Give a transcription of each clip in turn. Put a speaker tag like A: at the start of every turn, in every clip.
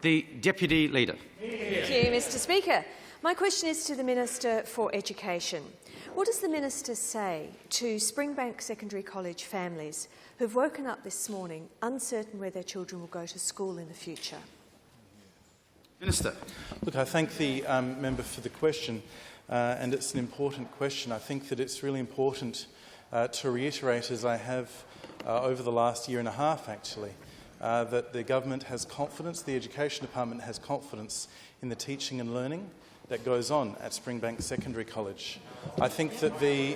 A: The Deputy Leader.
B: Thank you, Mr Speaker. My question is to the Minister for Education. What does the Minister say to Springbank Secondary College families who've woken up this morning uncertain where their children will go to school in the future?
A: Minister.
C: Look, I thank the member for the question, and it's an important question. I think that it's really important to reiterate, as I have over the last year and a half actually, that the government has confidence, the Education Department has confidence in the teaching and learning that goes on at Springbank Secondary College. I think that the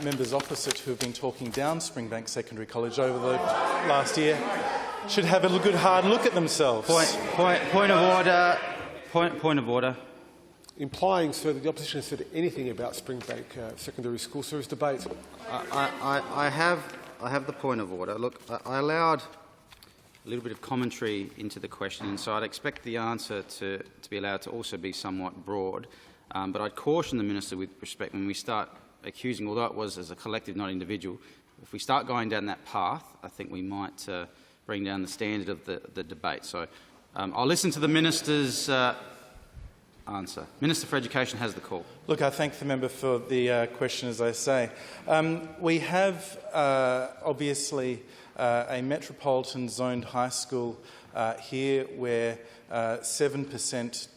C: members opposite who have been talking down Springbank Secondary College over the last year should have a good hard look at themselves.
A: Point of order. Point of order.
D: Implying, sir, that the opposition has said anything about Springbank Secondary School, sir, is debate.
A: I have the point of order. Look, I allowed a little bit of commentary into the question, and so I'd expect the answer to be allowed to also be somewhat broad. But I'd caution the Minister with respect when we start accusing, although it was as a collective, not individual, if we start going down that path, I think we might bring down the standard of the debate. So I'll listen to the Minister's answer. Minister for Education has the call.
C: Look, I thank the member for the question, as I say. We have obviously a metropolitan zoned high school here where 7%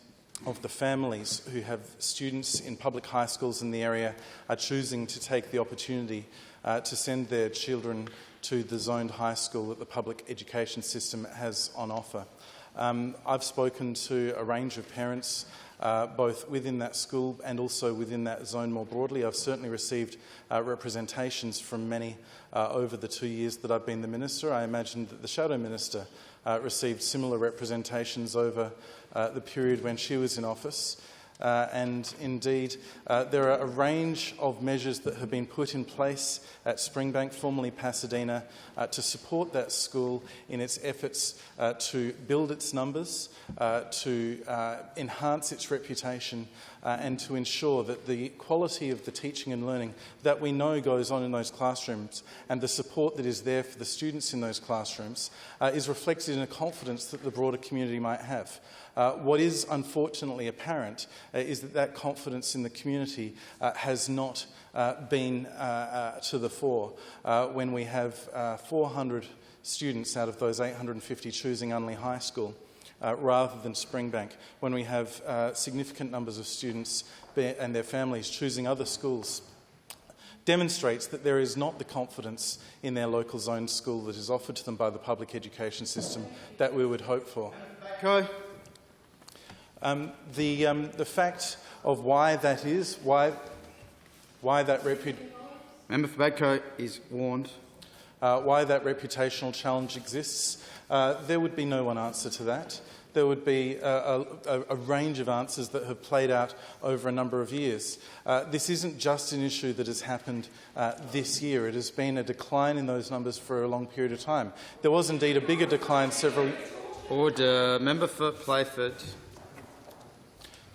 C: of the families who have students in public high schools in the area are choosing to take the opportunity to send their children to the zoned high school that the public education system has on offer. I've spoken to a range of parents both within that school and also within that zone more broadly. I've certainly received representations from many over the 2 years that I've been the Minister. I imagine that the Shadow Minister received similar representations over the period when she was in office. And indeed, there are a range of measures that have been put in place at Springbank, formerly Pasadena, to support that school in its efforts to build its numbers, to enhance its reputation, and to ensure that the quality of the teaching and learning that we know goes on in those classrooms and the support that is there for the students in those classrooms is reflected in a confidence that the broader community might have. What is unfortunately apparent is that confidence in the community has not been to the fore when we have 400 students out of those 850 choosing Unley High School rather than Springbank, when we have significant numbers of students and their families choosing other schools, demonstrates that there is not the confidence in their local zone school that is offered to them by the public education system that we would hope for.
A: Go.
C: The fact of why that is, why that
A: Member for Badcote is warned.
C: Why that reputational challenge exists, there would be no one answer to that. There would be a range of answers that have played out over a number of years. This isn't just an issue that has happened this year. It has been a decline in those numbers for a long period of time. There was indeed a bigger decline several...
A: Order. Member for Playford.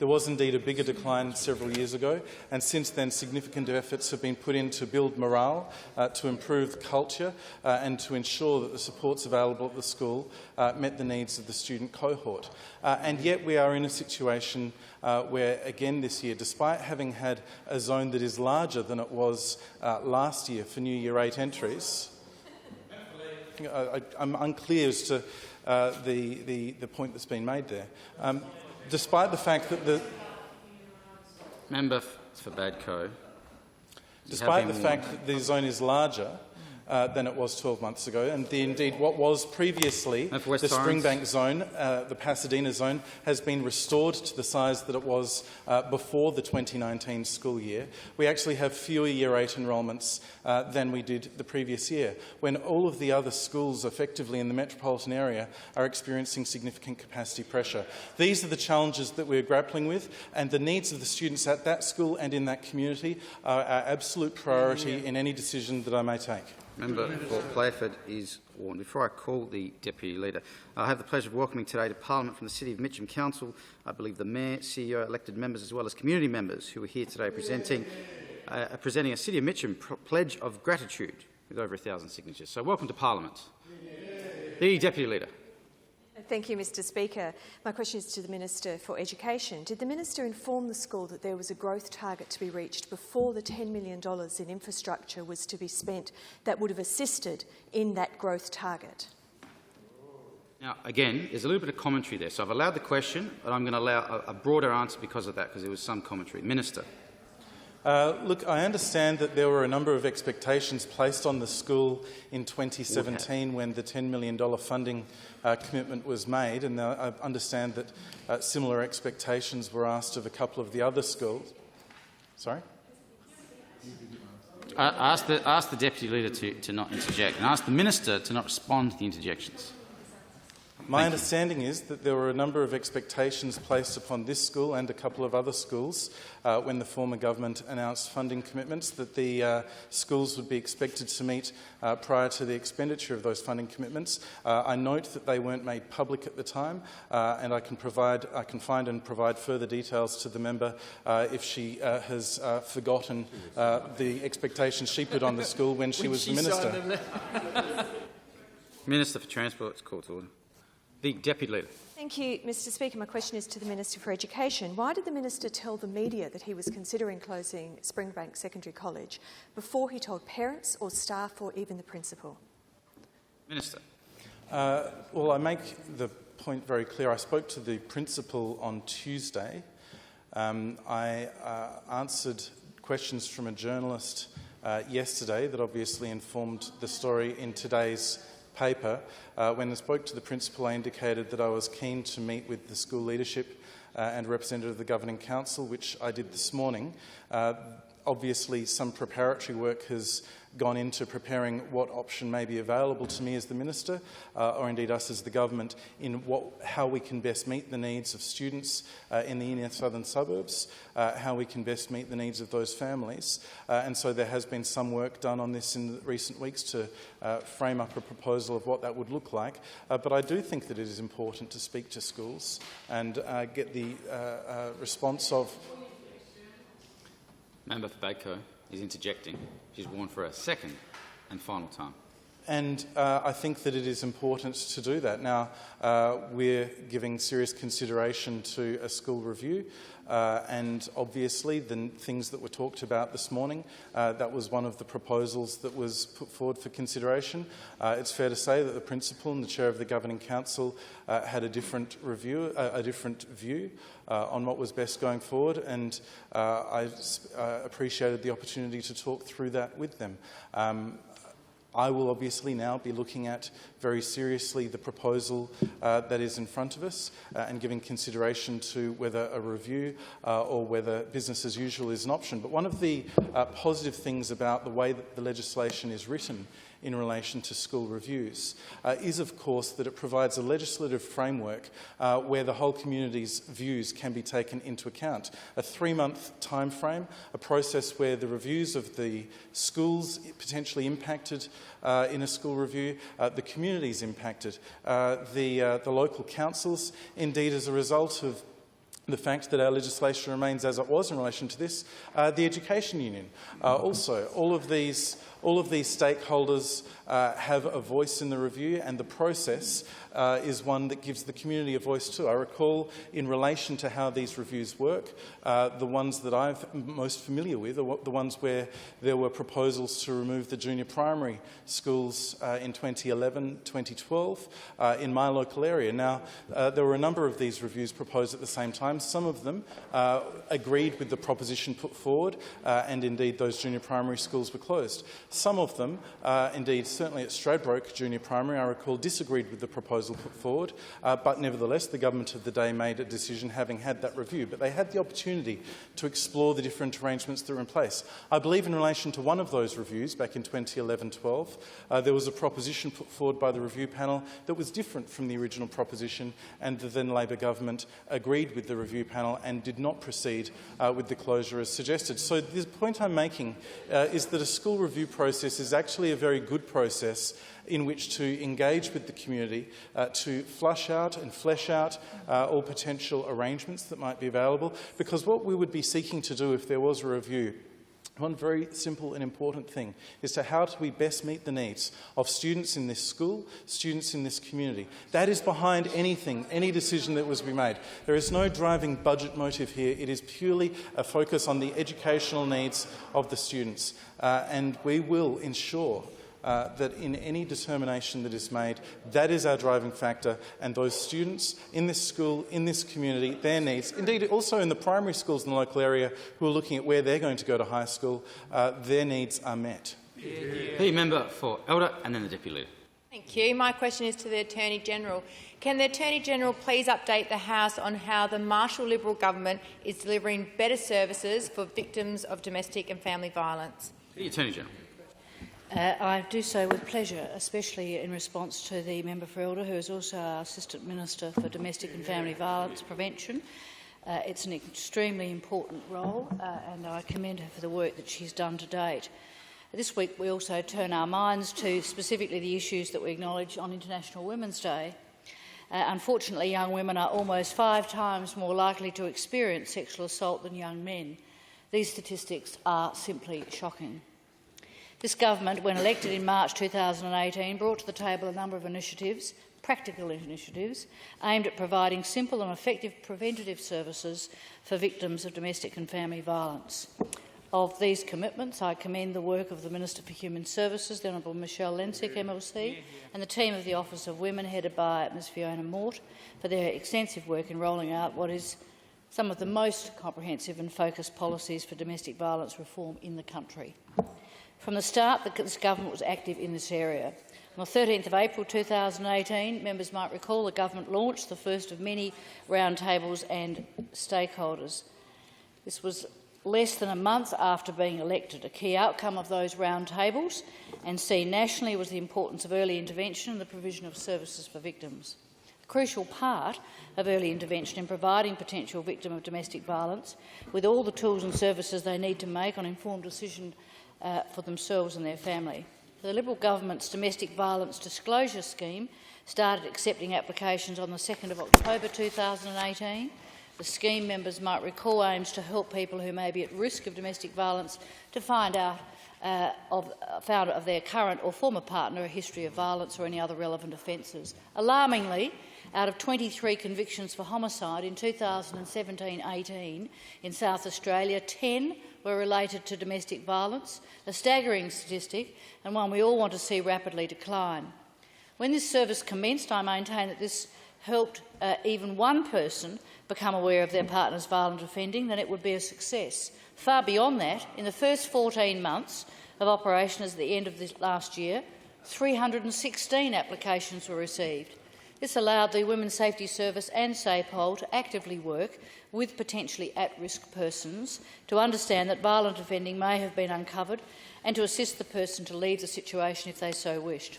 C: There was indeed a bigger decline several years ago, and since then significant efforts have been put in to build morale, to improve the culture and to ensure that the supports available at the school met the needs of the student cohort. And yet we are in a situation where, again this year, despite having had a zone that is larger than it was last year for New Year 8 entries, I'm unclear as to the point that's been made there. Despite the fact that the
A: Member for Badcote.
C: Despite the fact that the zone is larger than it was 12 months ago, and indeed what was previously the Springbank zone, the Pasadena zone, has been restored to the size that it was before the 2019 school year. We actually have fewer Year 8 enrolments than we did the previous year, when all of the other schools effectively in the metropolitan area are experiencing significant capacity pressure. These are the challenges that we're grappling with, and the needs of the students at that school and in that community are our absolute priority in any decision that I may take.
A: Member for Playford is warned. Before I call the Deputy Leader, I have the pleasure of welcoming today to Parliament from the City of Mitcham Council, I believe the Mayor, CEO, elected members as well as community members who are here today presenting a City of Mitcham pledge of gratitude with over 1,000 signatures. So welcome to Parliament. The Deputy Leader.
B: Thank you, Mr Speaker. My question is to the Minister for Education. Did the Minister inform the school that there was a growth target to be reached before the $10 million in infrastructure was to be spent that would have assisted in that growth target?
A: Now, again, there's a little bit of commentary there. So I've allowed the question, but I'm going to allow a broader answer because of that, because there was some commentary. Minister.
C: Look, I understand that there were a number of expectations placed on the school in 2017 when the $10 million funding commitment was made, and I understand that similar expectations were asked of a couple of the other schools. Sorry?
A: Ask the Deputy Leader to not interject, and ask the Minister to not respond to the interjections.
C: My understanding is that there were a number of expectations placed upon this school and a couple of other schools when the former government announced funding commitments that the schools would be expected to meet prior to the expenditure of those funding commitments. I note that they weren't made public at the time, and I can find and provide further details to the member if she has forgotten the expectations she put on the school when she was the Minister.
A: Minister for Transport, called to order. The Deputy Leader.
B: Thank you, Mr Speaker. My question is to the Minister for Education. Why did the Minister tell the media that he was considering closing Springbank Secondary College before he told parents or staff or even the principal?
A: Minister.
C: Well, I make the point very clear. I spoke to the principal on Tuesday. I answered questions from a journalist yesterday that obviously informed the story in today's paper. When I spoke to the principal, I indicated that I was keen to meet with the school leadership and representative of the Governing Council, which I did this morning. Obviously, some preparatory work has gone into preparing what option may be available to me as the Minister, or indeed us as the government, in how we can best meet the needs of students in the inner southern suburbs, how we can best meet the needs of those families. And so there has been some work done on this in recent weeks to frame up a proposal of what that would look like. But I do think that it is important to speak to schools and get the response of...
A: Member for Baco is interjecting. She's warned for a second and final time.
C: And I think that it is important to do that. Now, we're giving serious consideration to a school review, and obviously the things that were talked about this morning, that was one of the proposals that was put forward for consideration. It's fair to say that the principal and the chair of the Governing Council had a different view on what was best going forward, and I appreciated the opportunity to talk through that with them. I will obviously now be looking at very seriously the proposal that is in front of us and giving consideration to whether a review or whether business as usual is an option. But one of the positive things about the way that the legislation is written in relation to school reviews is, of course, that it provides a legislative framework where the whole community's views can be taken into account. A 3-month time frame, a process where the reviews of the schools potentially impacted in a school review, the communities impacted, the local councils, indeed as a result of the fact that our legislation remains as it was in relation to this, the Education Union. Also, all of these stakeholders have a voice in the review, and the process is one that gives the community a voice too. I recall, in relation to how these reviews work, the ones that I'm most familiar with are the ones where there were proposals to remove the junior primary schools in 2011, 2012 in my local area. Now, there were a number of these reviews proposed at the same time. Some of them agreed with the proposition put forward, and indeed those junior primary schools were closed. Some of them, indeed certainly at Stradbroke Junior Primary, I recall, disagreed with the proposal put forward, but nevertheless the government of the day made a decision having had that review. But they had the opportunity to explore the different arrangements that were in place. I believe in relation to one of those reviews back in 2011-12, there was a proposition put forward by the review panel that was different from the original proposition, and the then Labor government agreed with the review panel and did not proceed with the closure as suggested. So the point I'm making is that a school review process is actually a very good process in which to engage with the community to flush out and flesh out all potential arrangements that might be available, because what we would be seeking to do if there was a review One very simple and important thing is to how do we best meet the needs of students in this school, students in this community. That is behind anything, any decision that was to be made. There is no driving budget motive here. It is purely a focus on the educational needs of the students. And we will ensure that in any determination that is made, that is our driving factor, and those students in this school, in this community, their needs, indeed also in the primary schools in the local area who are looking at where they're going to go to high school, their needs are met.
A: The member for Elder and then the Deputy Leader.
E: Thank you. My question is to the Attorney-General. Can the Attorney-General please update the House on how the Marshall Liberal government is delivering better services for victims of domestic and family violence?
A: The Attorney-General.
F: I do so with pleasure, especially in response to the member for Elder, who is also our Assistant Minister for Domestic and Family Violence Prevention. It's an extremely important role, and I commend her for the work that she's done to date. This week we also turn our minds to specifically the issues that we acknowledge on International Women's Day. Unfortunately, young women are almost 5 times more likely to experience sexual assault than young men. These statistics are simply shocking. This government, when elected in March 2018, brought to the table a number of initiatives, practical initiatives, aimed at providing simple and effective preventative services for victims of domestic and family violence. Of these commitments, I commend the work of the Minister for Human Services, the Honourable Michelle Lensick, MLC, and the team of the Office of Women, headed by Ms Fiona Mort, for their extensive work in rolling out what is some of the most comprehensive and focused policies for domestic violence reform in the country. From the start, this government was active in this area. On the 13th of April 2018, members might recall the government launched the first of many roundtables and stakeholders. This was less than a month after being elected. A key outcome of those roundtables, and seen nationally, was the importance of early intervention and the provision of services for victims. A crucial part of early intervention in providing potential victim of domestic violence with all the tools and services they need to make an informed decision for themselves and their family. The Liberal government's domestic violence disclosure scheme started accepting applications on the 2nd of October 2018. The scheme, members might recall, aims to help people who may be at risk of domestic violence to find out of their current or former partner a history of violence or any other relevant offences. Alarmingly, out of 23 convictions for homicide in 2017-18 in South Australia, 10 were related to domestic violence, a staggering statistic and one we all want to see rapidly decline. When this service commenced, I maintain that this helped even one person become aware of their partner's violent offending, then it would be a success. Far beyond that, in the first 14 months of operation as at the end of this last year, 316 applications were received. This allowed the Women's Safety Service and SAPOL to actively work with potentially at-risk persons to understand that violent offending may have been uncovered and to assist the person to leave the situation if they so wished.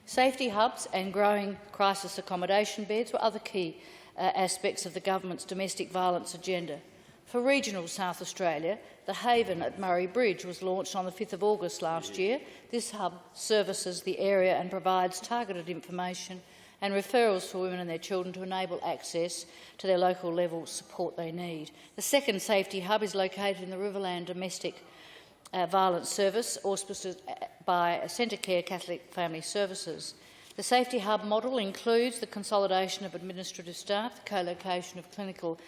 F: Safety hubs and growing crisis accommodation beds were other key aspects of the government's domestic violence agenda. For regional South Australia, the Haven at Murray Bridge was launched on the 5th of August last year. This hub services the area and provides targeted information and referrals for women and their children to enable access to their local level support they need. The second safety hub is located in the Riverland Domestic Violence Service, auspiced by Centrecare Catholic Family Services. The safety hub model includes the consolidation of administrative staff, the co-location of clinical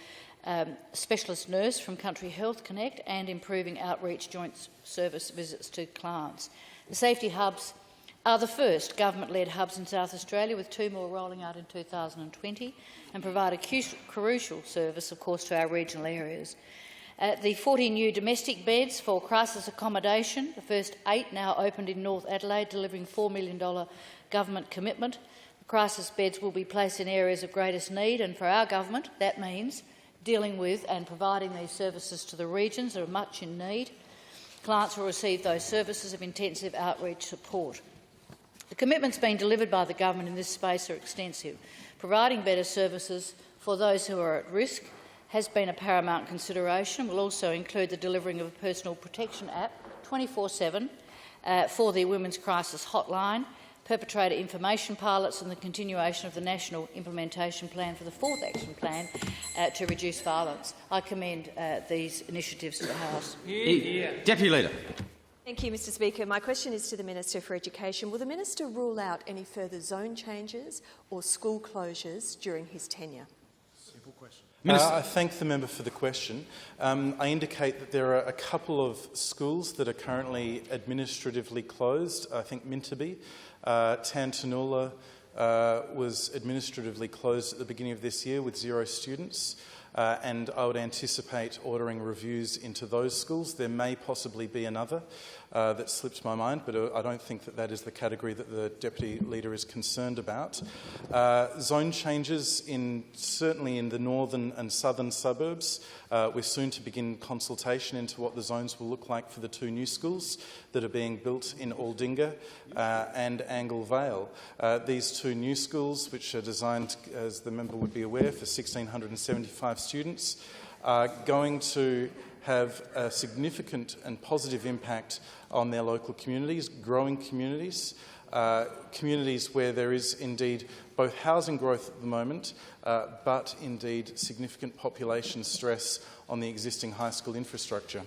F: specialist nurse from Country Health Connect, and improving outreach joint service visits to clients. The safety hubs are the first government-led hubs in South Australia, with 2 more rolling out in 2020, and provide a crucial service, of course, to our regional areas. The 40 new domestic beds for crisis accommodation, the first 8 now opened in North Adelaide, delivering $4 million government commitment. The crisis beds will be placed in areas of greatest need, and for our government that means dealing with and providing these services to the regions that are much in need. Clients will receive those services of intensive outreach support. The commitments being delivered by the government in this space are extensive. Providing better services for those who are at risk has been a paramount consideration. Will also include the delivering of a personal protection app 24/7 for the Women's Crisis Hotline, perpetrator information pilots and the continuation of the National Implementation Plan for the 4th Action Plan to reduce violence. I commend these initiatives to the House.
A: Deputy Leader.
B: Thank you, Mr Speaker. My question is to the Minister for Education. Will the Minister rule out any further zone changes or school closures during his tenure?
D: Simple question.
C: I thank the member for the question. I indicate that there are a couple of schools that are currently administratively closed. I think Minturby, Tantanoola was administratively closed at the beginning of this year with 0 students. And I would anticipate ordering reviews into those schools. There may possibly be another that slips my mind, but I don't think that that is the category that the Deputy Leader is concerned about. Zone changes certainly in the northern and southern suburbs. We're soon to begin consultation into what the zones will look like for the 2 new schools that are being built in Aldinga and Angle Vale. These 2 new schools, which are designed, as the member would be aware, for 1,675 students, are going to have a significant and positive impact on their local communities, growing communities, communities where there is indeed both housing growth at the moment, but indeed significant population stress on the existing high school infrastructure.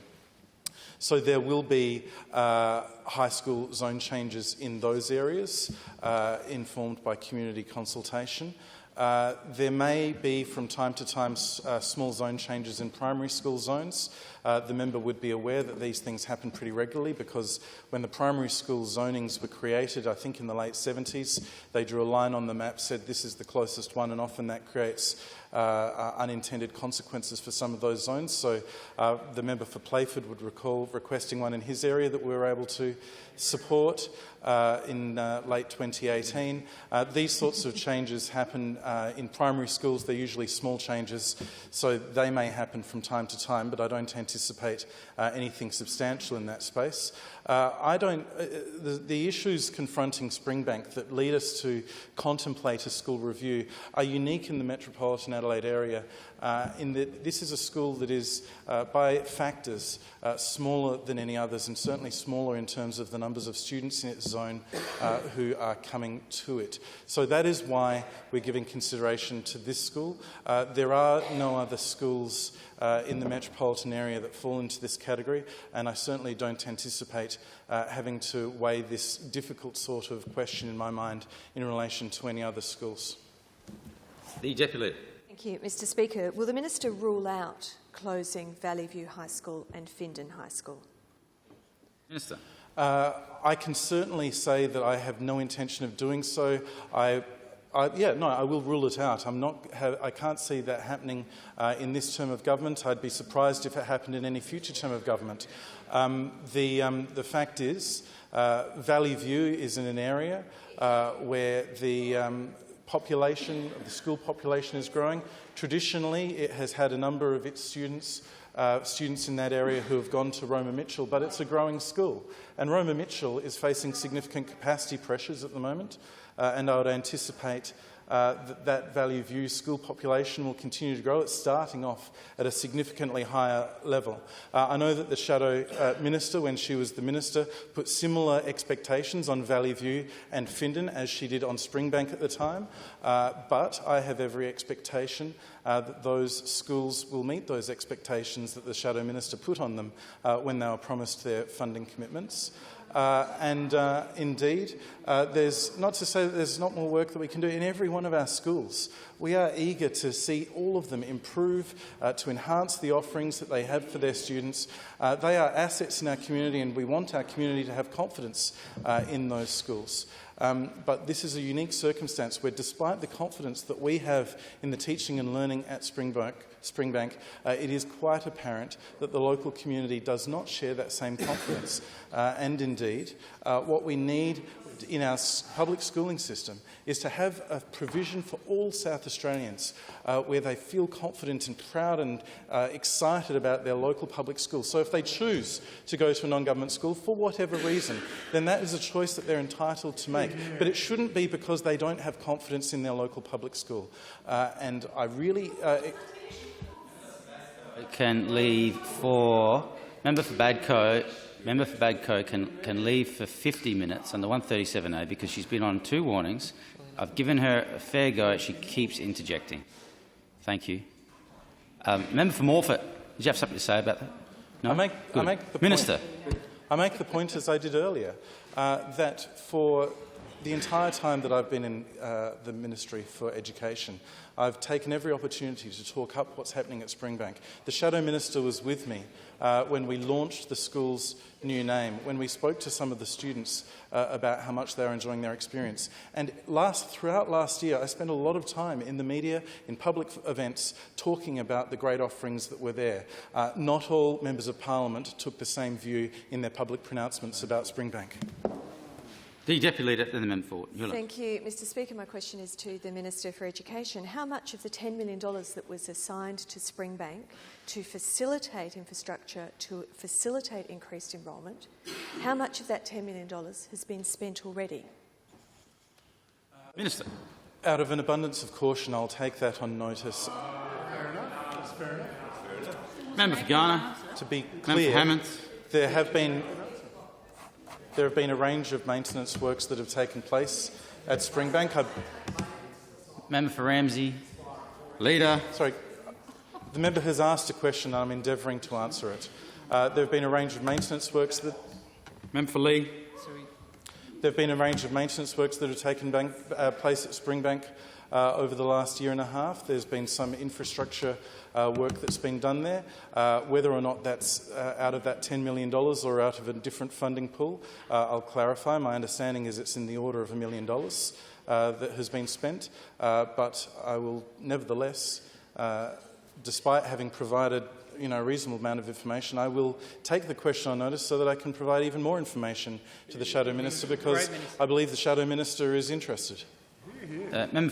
C: So there will be high school zone changes in those areas, informed by community consultation. There may be, from time to time, small zone changes in primary school zones. The member would be aware that these things happen pretty regularly because when the primary school zonings were created, I think in the late 70s, they drew a line on the map, said this is the closest one, and often that creates unintended consequences for some of those zones. So the member for Playford would recall requesting one in his area that we were able to support in late 2018. These sorts of changes happen in primary schools. They're usually small changes, so they may happen from time to time, but I don't anticipate anything substantial in that space. The issues confronting Springbank that lead us to contemplate a school review are unique in the metropolitan Adelaide area, in that this is a school that is, by factors, smaller than any others, and certainly smaller in terms of the numbers of students in its zone who are coming to it. So that is why we're giving consideration to this school. There are no other schools in the metropolitan area that fall into this category, and I certainly don't anticipate having to weigh this difficult sort of question in my mind in relation to any other schools.
A: The Deputy Leader.
B: Thank you, Mr Speaker. Will the Minister rule out closing Valley View High School and Findon High School?
A: Minister.
C: I can certainly say that I have no intention of doing so. I will rule it out. I can't see that happening in this term of government. I'd be surprised if it happened in any future term of government. The fact is, Valley View is in an area where the school population is growing. Traditionally, it has had a number of its students in that area who have gone to Roma Mitchell, but it's a growing school. And Roma Mitchell is facing significant capacity pressures at the moment, and I would anticipate that Valley View school population will continue to grow. It's starting off at a significantly higher level. I know that the Shadow Minister, when she was the Minister, put similar expectations on Valley View and Findon as she did on Springbank at the time, but I have every expectation that those schools will meet those expectations that the Shadow Minister put on them when they were promised their funding commitments. Indeed, there's not to say that there's not more work that we can do in every one of our schools. We are eager to see all of them improve, to enhance the offerings that they have for their students. They are assets in our community, and we want our community to have confidence in those schools. But this is a unique circumstance where, despite the confidence that we have in the teaching and learning at Springbank, it is quite apparent that the local community does not share that same confidence. And indeed, what we need in our public schooling system is to have a provision for all South Australians where they feel confident and proud and excited about their local public school. So if they choose to go to a non-government school for whatever reason, then that is a choice that they're entitled to make. But it shouldn't be because they don't have confidence in their local public school. And I really...
A: can leave for Member for Badcote Member for Badcote can leave for 50 minutes under 137A because she's been on 2 warnings. I've given her a fair go. She keeps interjecting. Thank you. Member for Morphett, did you have something to say about that? No? I make the
C: Minister. I make the point, as I did earlier, that for the entire time that I've been in the Ministry for Education, I've taken every opportunity to talk up what's happening at Springbank. The Shadow Minister was with me when we launched the school's new name, when we spoke to some of the students about how much they're enjoying their experience. And throughout last year, I spent a lot of time in the media, in public events, talking about the great offerings that were there. Not all members of Parliament took the same view in their public pronouncements about Springbank.
A: The Deputy Leader, then the member for Eula.
B: Thank you, Mr Speaker. My question is to the Minister for Education. How much of the $10 million that was assigned to Springbank to facilitate infrastructure, to facilitate increased enrolment, how much of that $10 million has been spent already?
A: Minister.
C: Out of an abundance of caution, I'll take that on notice.
D: Fair enough. That's fair enough.
A: Member for Ghana.
C: To be
A: Member for
C: clear,
A: Hammond.
C: there have been a range of maintenance works that have taken place at Springbank.
A: Member for Ramsey. Leader.
C: Sorry, the member has asked a question and I'm endeavouring to answer it. There have been a range of maintenance works that...
A: Member for Lee.
C: There have been a range of maintenance works that have taken place at Springbank over the last year and a half. There's been some infrastructure work that's been done there. Whether or not that's out of that $10 million or out of a different funding pool, I'll clarify. My understanding is it's in the order of $1 million that has been spent. But I will nevertheless, despite having provided a reasonable amount of information, I will take the question on notice so that I can provide even more information to the Shadow Minister, because I believe the Shadow Minister is interested.
A: Member